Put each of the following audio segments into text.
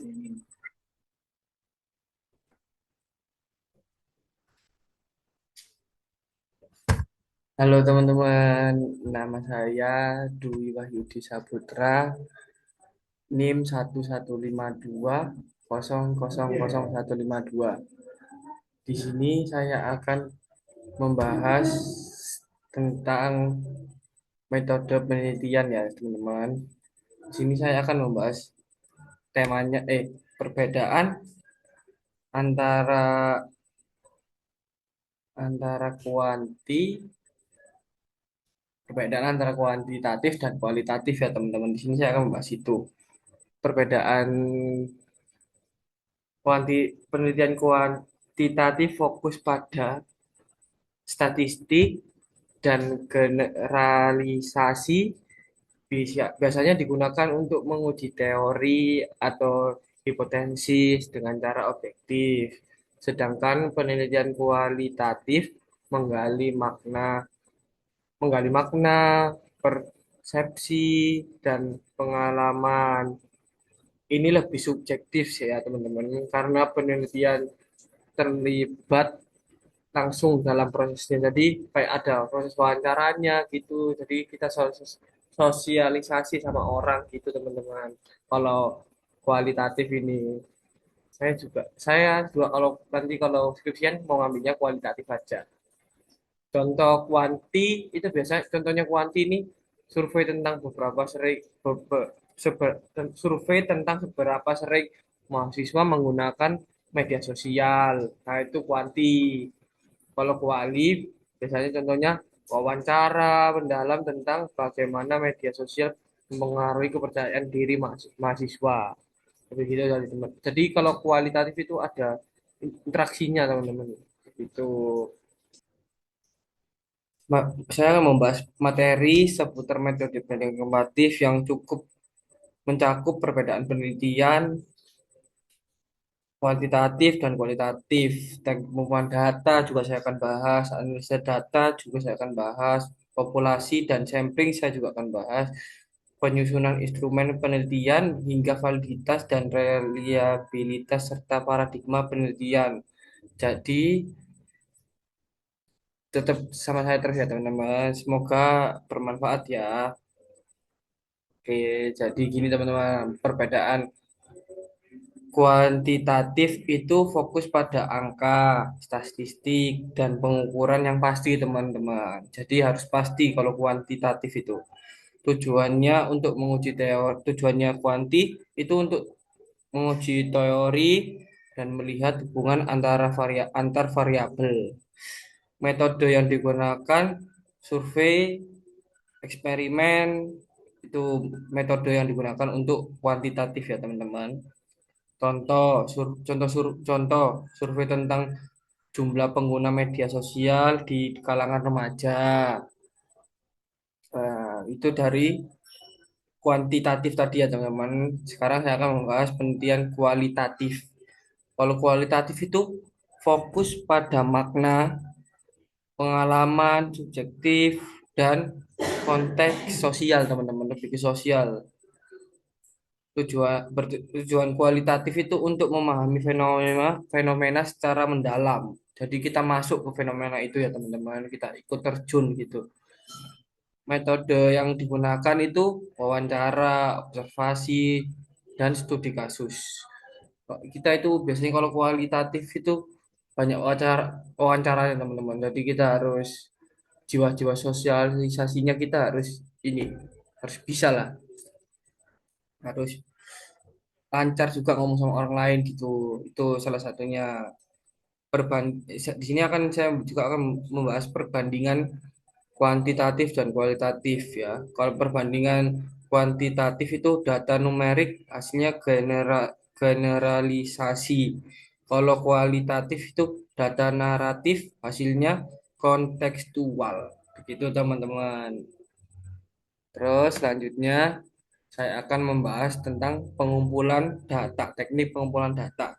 Halo teman-teman, nama saya Dwi Wahyudi Saputra, NIM 1152000152. Di sini saya akan membahas tentang metode penelitian ya teman-teman. Di sini saya akan membahas temanya perbedaan antara antara kuanti perbedaan antara kuantitatif dan kualitatif ya teman-teman. Di sini saya akan membahas itu. Perbedaan penelitian kuantitatif fokus pada statistik dan generalisasi, biasanya digunakan untuk menguji teori atau hipotesis dengan cara objektif. Sedangkan penelitian kualitatif menggali makna, menggali makna, persepsi, dan pengalaman. Ini lebih subjektif sih ya teman-teman, karena penelitian terlibat langsung dalam prosesnya. Jadi kayak ada proses wawancaranya gitu. Jadi kita sosialisasi sama orang gitu teman-teman. Kalau kualitatif ini saya juga kalau nanti kalau skripsian mau ngambilnya kualitatif aja. Contoh kuanti itu biasanya contohnya kuanti ini survei tentang beberapa sering survei tentang seberapa sering mahasiswa menggunakan media sosial. Nah, itu kuanti. Kalau kuali biasanya contohnya wawancara mendalam tentang bagaimana media sosial mempengaruhi kepercayaan diri mahasiswa. Begitu dari teman. Jadi kalau kualitatif itu ada interaksinya teman-teman. Itu. Saya akan membahas materi seputar metode penelitian komparatif yang cukup mencakup perbedaan penelitian kuantitatif dan kualitatif. Teknik pengumpulan data juga saya akan bahas, analisa data juga saya akan bahas, populasi dan sampling saya juga akan bahas, penyusunan instrumen penelitian hingga validitas dan reliabilitas serta paradigma penelitian. Jadi tetap sama saya terus ya teman-teman. Semoga bermanfaat ya. Oke, jadi gini teman-teman, perbedaan kuantitatif itu fokus pada angka, statistik, dan pengukuran yang pasti teman-teman. Jadi harus pasti kalau kuantitatif itu. Tujuannya kuanti itu untuk menguji teori dan melihat hubungan antar variabel. Metode yang digunakan survei, eksperimen, itu metode yang digunakan untuk kuantitatif ya teman-teman. Contoh survei tentang jumlah pengguna media sosial di kalangan remaja. Itu dari kuantitatif tadi ya teman-teman. Sekarang saya akan membahas penelitian kualitatif. Kalau kualitatif itu fokus pada makna, pengalaman subjektif, dan konteks sosial teman-teman, lebih ke sosial. Tujuan kualitatif itu untuk memahami fenomena fenomena secara mendalam. Jadi kita masuk ke fenomena itu ya teman-teman, kita ikut terjun gitu. Metode yang digunakan itu wawancara, observasi, dan studi kasus. Kita itu biasanya kalau kualitatif itu banyak wawancaranya teman-teman. Jadi kita harus jiwa-jiwa sosialisasinya kita harus ini harus bisa lah, harus lancar juga ngomong sama orang lain gitu. Itu salah satunya. Di sini saya juga akan membahas perbandingan kuantitatif dan kualitatif ya. Kalau perbandingan kuantitatif itu data numerik hasilnya generalisasi. Kalau kualitatif itu data naratif hasilnya kontekstual. Begitu teman-teman. Terus selanjutnya saya akan membahas tentang pengumpulan data, teknik pengumpulan data.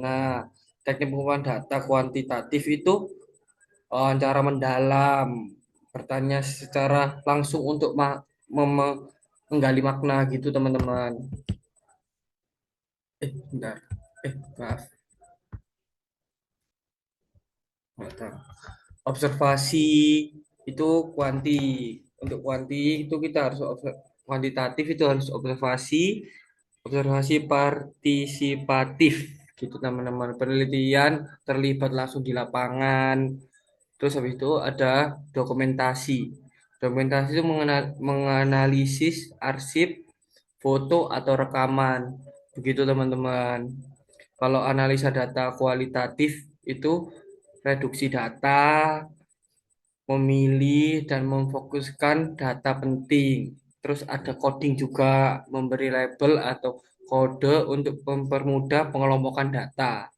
Nah, teknik pengumpulan data kuantitatif itu wawancara mendalam, bertanya secara langsung untuk menggali makna gitu teman-teman. Bentar. Maaf. Bentar. Observasi itu kuanti. Untuk kuanti itu kita harus kuantitatif itu harus observasi, observasi partisipatif gitu teman-teman. Penelitian terlibat langsung di lapangan. Terus habis itu ada dokumentasi. Dokumentasi itu menganalisis arsip, foto atau rekaman. Begitu teman-teman. Kalau analisa data kualitatif itu reduksi data, memilih dan memfokuskan data penting. Terus ada coding juga, memberi label atau kode untuk mempermudah pengelompokan data.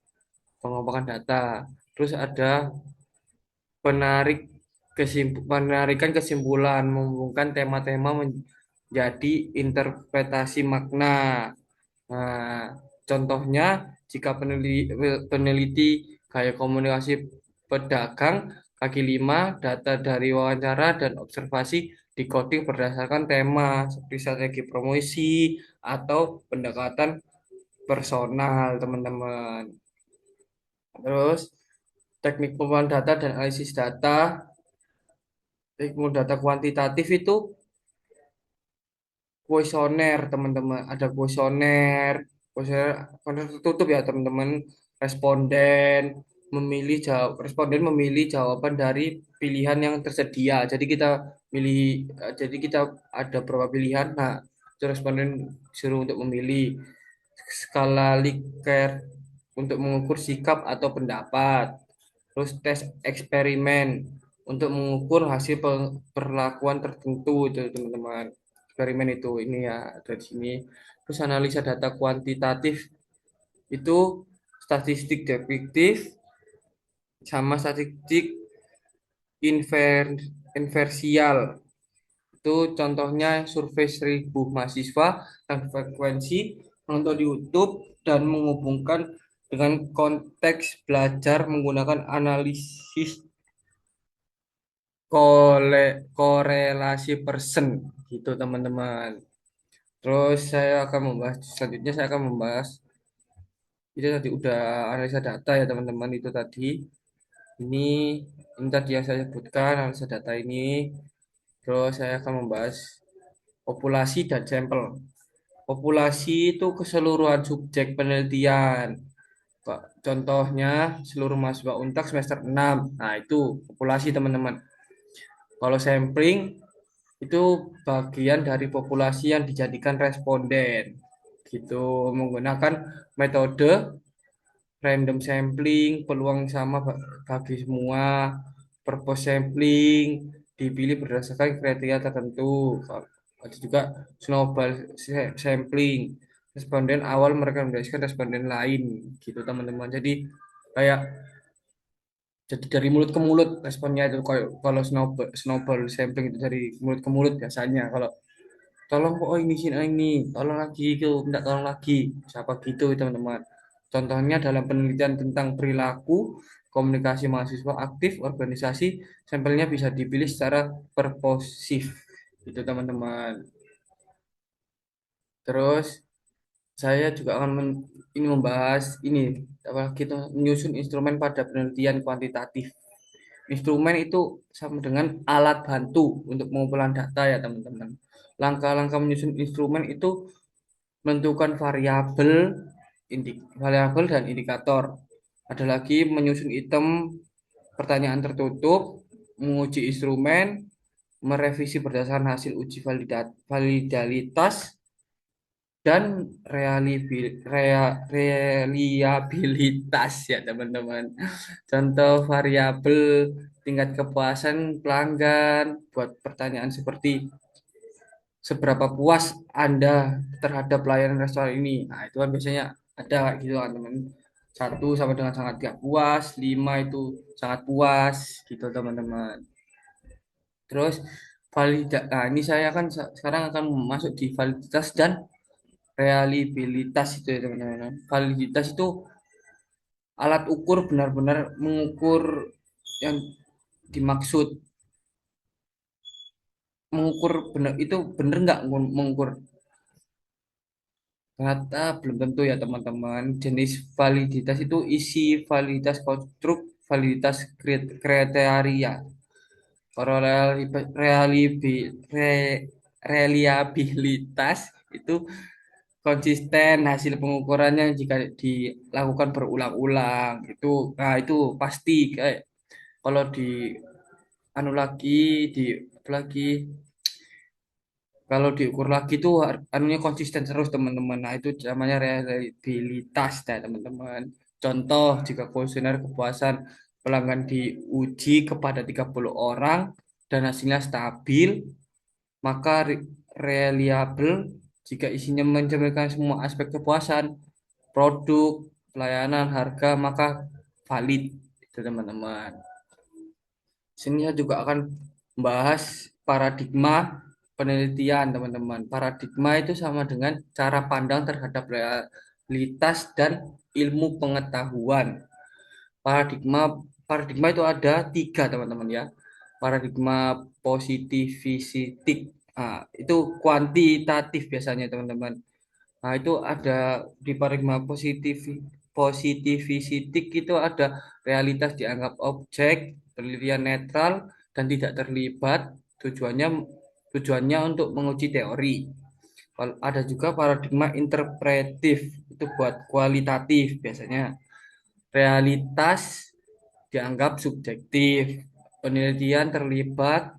Pengelompokan data. Terus ada penarikan kesimpulan, menghubungkan tema-tema menjadi interpretasi makna. Nah, contohnya jika peneliti gaya komunikasi pedagang kaki lima, data dari wawancara dan observasi dikoding berdasarkan tema seperti strategi promosi atau pendekatan personal, teman-teman. Terus teknik pengumpulan data dan analisis data, teknik data kuantitatif itu kuesioner teman-teman, ada kuesioner tertutup ya teman-teman. Responden memilih jawaban dari pilihan yang tersedia, jadi kita milih, jadi kita ada beberapa pilihan. Nah, itu responden suruh untuk memilih. Skala Likert untuk mengukur sikap atau pendapat. Terus tes eksperimen untuk mengukur hasil perlakuan tertentu itu teman-teman. Eksperimen itu ini ya dari sini. Terus analisa data kuantitatif itu statistik deduktif sama statistik inver- inversial. Itu contohnya survei 1.000 mahasiswa dan frekuensi menonton di YouTube dan menghubungkan dengan konteks belajar menggunakan analisis korelasi persen gitu teman-teman. Terus selanjutnya saya akan membahas itu tadi udah analisa data ya teman-teman, itu tadi ini ini tadi yang saya sebutkan analisa data ini. Terus saya akan membahas populasi dan sampel. Populasi itu keseluruhan subjek penelitian. Contohnya seluruh mahasiswa Untak semester 6. Nah, itu populasi teman-teman. Kalau sampling itu bagian dari populasi yang dijadikan responden. Gitu, menggunakan metode random sampling, peluang sama bagi semua, purpose sampling, dipilih berdasarkan kriteria tertentu. Ada juga snowball sampling, responden awal merekomendasikan responden lain, gitu teman-teman. Kayak jadi dari mulut ke mulut responnya itu. Kalau snowball sampling itu dari mulut ke mulut biasanya. Kalau tolong kok, oh ini sini, oh ini tolong lagi, itu minta tolong lagi, siapa gitu teman-teman. Contohnya dalam penelitian tentang perilaku komunikasi mahasiswa aktif organisasi, sampelnya bisa dipilih secara purposif itu teman-teman. Terus saya juga akan ini membahas ini apa, kita menyusun instrumen pada penelitian kuantitatif. Instrumen itu sama dengan alat bantu untuk pengumpulan data ya teman-teman. Langkah-langkah menyusun instrumen itu menentukan variabel dan indikator. Ada lagi menyusun item pertanyaan tertutup, menguji instrumen, merevisi berdasarkan hasil uji validalitas, dan reliabilitas ya teman-teman. Contoh variabel tingkat kepuasan pelanggan buat pertanyaan seperti seberapa puas Anda terhadap pelayanan restoran ini. Nah, itu kan biasanya ada kayak gitu kan teman. Satu sama dengan sangat tidak puas, lima itu sangat puas, gitu teman-teman. Terus nah ini saya kan sekarang akan masuk di validitas dan reliabilitas itu ya teman-teman. Validitas itu alat ukur benar-benar mengukur yang dimaksud, mengukur benar itu benar nggak mengukur. Ternyata belum tentu ya teman-teman. Jenis validitas itu isi, validitas konstruk, validitas kriteria. Kalau reliabilitas itu konsisten hasil pengukurannya jika dilakukan berulang-ulang. Itu pasti kayak kalau di anu lagi di apa lagi kalau diukur lagi tuh anunya konsisten terus teman-teman. Nah, itu namanya reliabilitas ya teman-teman. Contoh, jika kuesioner kepuasan pelanggan diuji kepada 30 orang dan hasilnya stabil, maka reliable jika isinya mencerminkan semua aspek kepuasan, produk, pelayanan, harga, maka valid itu teman-teman. Sini saya juga akan membahas paradigma penelitian, teman-teman. Paradigma itu sama dengan cara pandang terhadap realitas dan ilmu pengetahuan. Paradigma paradigma itu ada tiga, teman-teman ya. Paradigma positivistik. Nah, itu kuantitatif biasanya, teman-teman. Nah, itu ada di paradigma positivistik itu ada realitas dianggap objek, penelitian netral dan tidak terlibat. Tujuannya tujuannya untuk menguji teori. Kalau ada juga paradigma interpretif, itu buat kualitatif biasanya. Realitas dianggap subjektif. Penelitian terlibat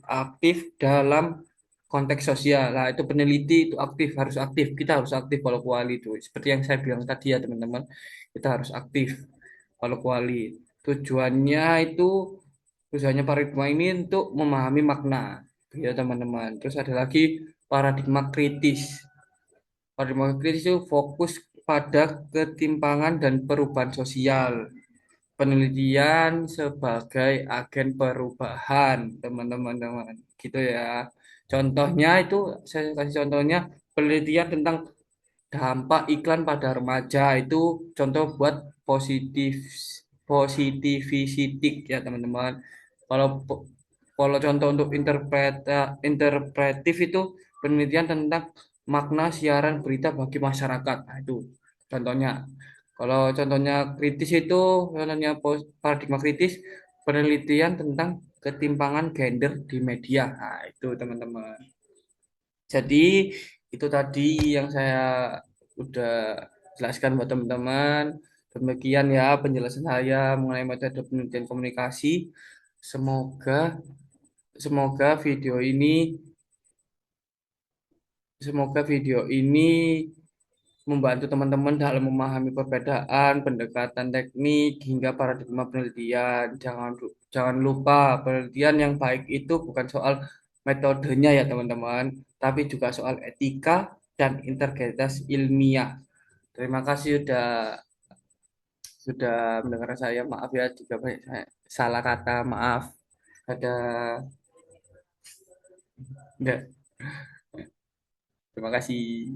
aktif dalam konteks sosial. Nah, itu peneliti itu aktif, harus aktif. Kita harus aktif kalau kuali itu. Seperti yang saya bilang tadi ya, teman-teman. Kita harus aktif kalau kuali. Tujuannya itu tujuannya paradigma ini untuk memahami makna. Ya, teman-teman. Terus ada lagi paradigma kritis. Paradigma kritis itu fokus pada ketimpangan dan perubahan sosial. Penelitian sebagai agen perubahan, teman-teman, gitu ya. Contohnya itu saya kasih contohnya penelitian tentang dampak iklan pada remaja itu contoh buat positif positivistik ya teman-teman. Kalau kalau contoh untuk interpretif itu penelitian tentang makna siaran berita bagi masyarakat. Nah, itu contohnya. Kalau contohnya kritis itu contohnya paradigma kritis penelitian tentang ketimpangan gender di media. Nah, itu teman-teman. Jadi itu tadi yang saya udah jelaskan buat teman-teman. Demikian ya penjelasan saya mengenai metode penelitian komunikasi. Semoga semoga video ini semoga video ini membantu teman-teman dalam memahami perbedaan pendekatan teknik hingga paradigma penelitian. Jangan lupa penelitian yang baik itu bukan soal metodenya ya teman-teman, tapi juga soal etika dan integritas ilmiah. Terima kasih sudah mendengar saya. Maaf ya jika banyak salah kata. Maaf. Ada enggak. Terima kasih.